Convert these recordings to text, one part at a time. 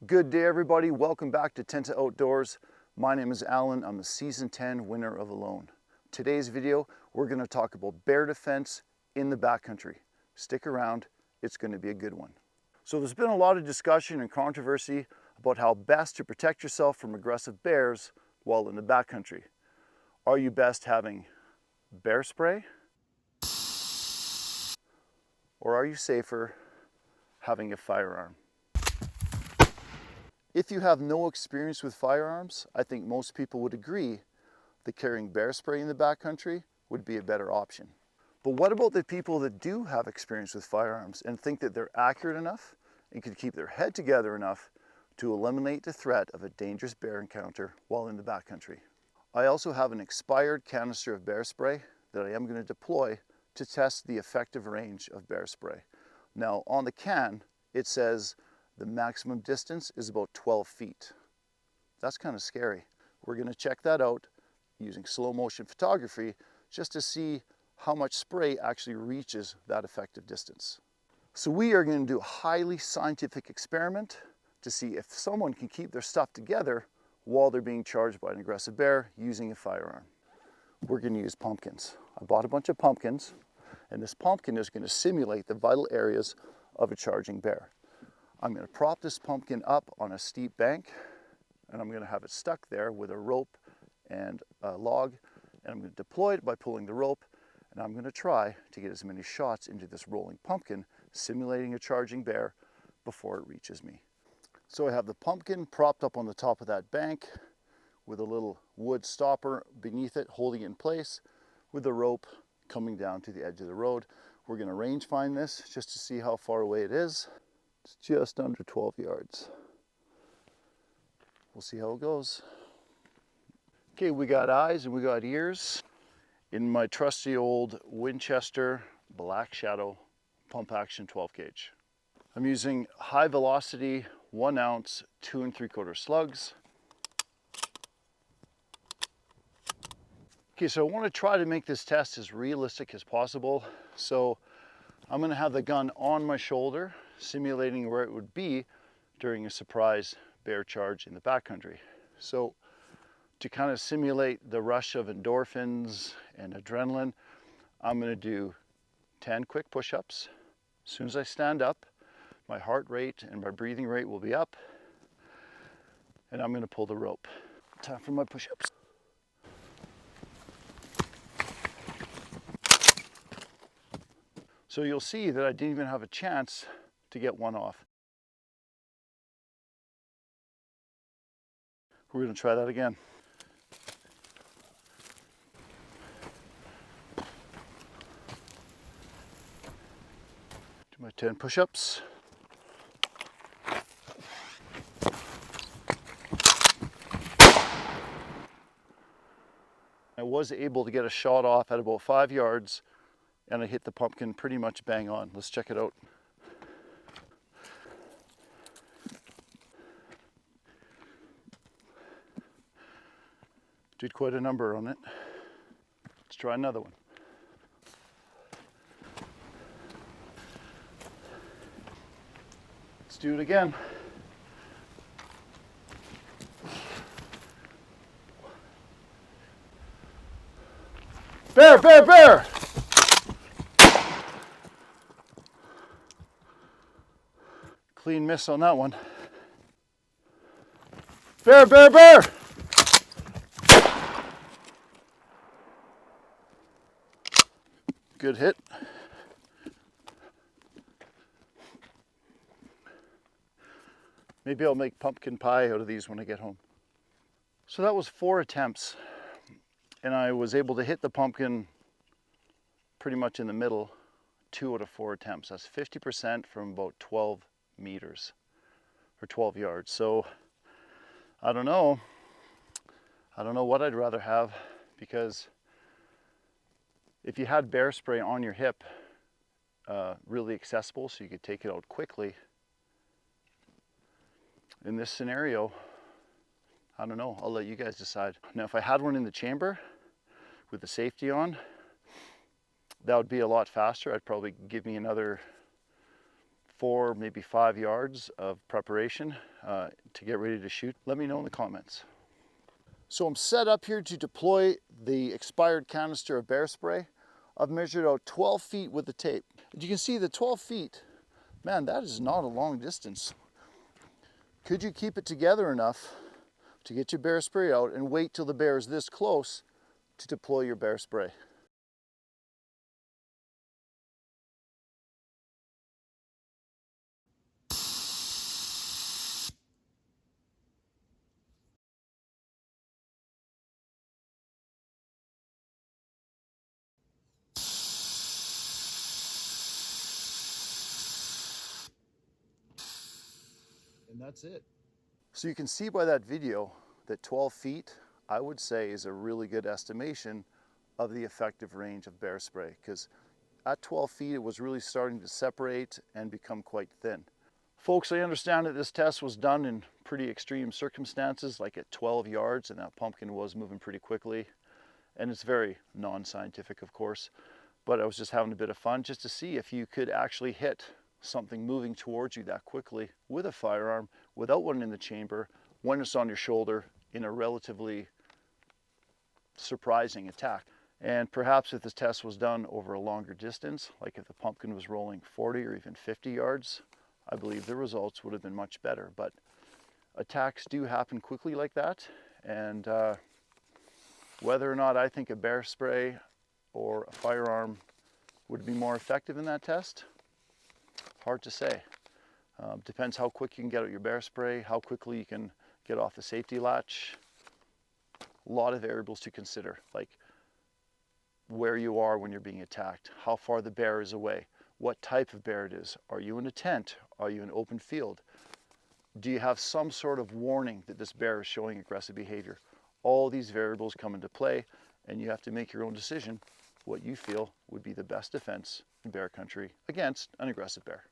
Good day everybody, welcome back to Tenta Outdoors. My name is Alan, I'm the Season 10 winner of Alone. Today's video, we're going to talk about bear defense in the backcountry. Stick around, it's going to be a good one. So there's been a lot of discussion and controversy about how best to protect yourself from aggressive bears while in the backcountry. Are you best having bear spray? Or are you safer having a firearm? If you have no experience with firearms, I think most people would agree that carrying bear spray in the backcountry would be a better option. But what about the people that do have experience with firearms and think that they're accurate enough and can keep their head together enough to eliminate the threat of a dangerous bear encounter while in the backcountry? I also have an expired canister of bear spray that I am going to deploy to test the effective range of bear spray. Now on the can, it says the maximum distance is about 12 feet. That's kind of scary. We're going to check that out using slow motion photography just to see how much spray actually reaches that effective distance. So we are going to do a highly scientific experiment to see if someone can keep their stuff together while they're being charged by an aggressive bear using a firearm. We're going to use pumpkins. I bought a bunch of pumpkins, and this pumpkin is going to simulate the vital areas of a charging bear. I'm going to prop this pumpkin up on a steep bank, and I'm going to have it stuck there with a rope and a log, and I'm going to deploy it by pulling the rope, and I'm going to try to get as many shots into this rolling pumpkin, simulating a charging bear before it reaches me. So I have the pumpkin propped up on the top of that bank with a little wood stopper beneath it holding it in place with the rope coming down to the edge of the road. We're going to range find this just to see how far away it is. It's just under 12 yards. We'll see how it goes. Okay, we got eyes and we got ears in my trusty old Winchester Black Shadow pump action 12 gauge. I'm using high velocity 1 ounce 2 3/4 slugs. Okay, so I want to try to make this test as realistic as possible. So I'm going to have the gun on my shoulder, simulating where it would be during a surprise bear charge in the backcountry. So to kind of simulate the rush of endorphins and adrenaline, I'm going to do 10 quick push-ups. As soon as I stand up, my heart rate and my breathing rate will be up, and I'm going to pull the rope. Time for my push-ups. So you'll see that I didn't even have a chance to get one off. We're going to try that again. Do my 10 push-ups. I was able to get a shot off at about 5 yards, and I hit the pumpkin pretty much bang on. Let's check it out. Did quite a number on it. Let's try another one. Let's do it again. Bear, bear, bear! Clean miss on that one. Bear, bear, bear! Good hit. Maybe I'll make pumpkin pie out of these when I get home. So that was 4 attempts, and I was able to hit the pumpkin pretty much in the middle 2 out of 4 attempts. That's 50% from about 12 meters or 12 yards. So I don't know what I'd rather have, because if you had bear spray on your hip, really accessible so you could take it out quickly, in this scenario, I don't know, I'll let you guys decide. Now if I had one in the chamber with the safety on, that would be a lot faster. I'd probably give me another 4, maybe 5 yards of preparation to get ready to shoot, let me know in the comments. So I'm set up here to deploy the expired canister of bear spray. I've measured out 12 feet with the tape. As you can see, the 12 feet, man, that is not a long distance. Could you keep it together enough to get your bear spray out and wait till the bear is this close to deploy your bear spray? And that's it. So you can see by that video that 12 feet, I would say, is a really good estimation of the effective range of bear spray, because at 12 feet it was really starting to separate and become quite thin. Folks, I understand that this test was done in pretty extreme circumstances, like at 12 yards, and that pumpkin was moving pretty quickly. And it's very non-scientific, of course, but I was just having a bit of fun just to see if you could actually hit something moving towards you that quickly with a firearm, without one in the chamber, when it's on your shoulder, in a relatively surprising attack. And perhaps if this test was done over a longer distance, like if the pumpkin was rolling 40 or even 50 yards, I believe the results would have been much better. But attacks do happen quickly like that, and whether or not I think a bear spray or a firearm would be more effective in that test, hard to say. Depends how quick you can get out your bear spray, how quickly you can get off the safety latch. A lot of variables to consider, like where you are when you're being attacked, how far the bear is away, what type of bear it is. Are you in a tent? Are you in open field? Do you have some sort of warning that this bear is showing aggressive behavior? All these variables come into play, and you have to make your own decision what you feel would be the best defense in bear country against an aggressive bear.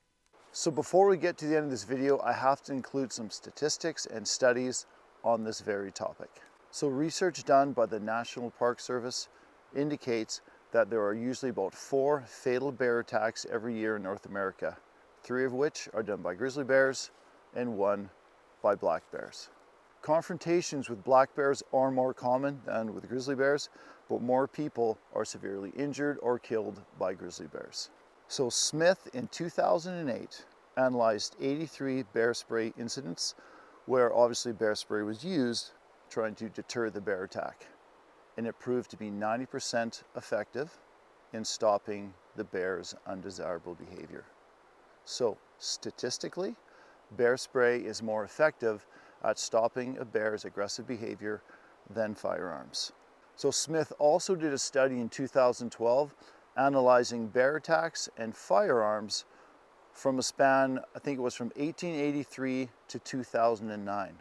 So before we get to the end of this video, I have to include some statistics and studies on this very topic. So research done by the National Park Service indicates that there are usually about 4 fatal bear attacks every year in North America, 3 of which are done by grizzly bears and 1 by black bears. Confrontations with black bears are more common than with grizzly bears, but more people are severely injured or killed by grizzly bears. So Smith in 2008 analyzed 83 bear spray incidents where obviously bear spray was used trying to deter the bear attack. And it proved to be 90% effective in stopping the bear's undesirable behavior. So statistically, bear spray is more effective at stopping a bear's aggressive behavior than firearms. So Smith also did a study in 2012 analyzing bear attacks and firearms from a span, I think it was from 1883 to 2009.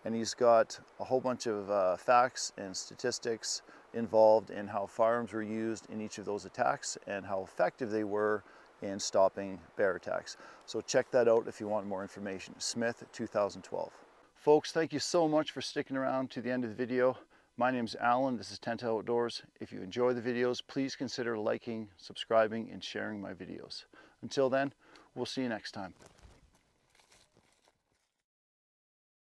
And he's got a whole bunch of facts and statistics involved in how firearms were used in each of those attacks and how effective they were in stopping bear attacks. So check that out if you want more information. Smith, 2012. Folks, thank you so much for sticking around to the end of the video. My name's Alan, this is Tenta Outdoors. If you enjoy the videos, please consider liking, subscribing, and sharing my videos. Until then, we'll see you next time.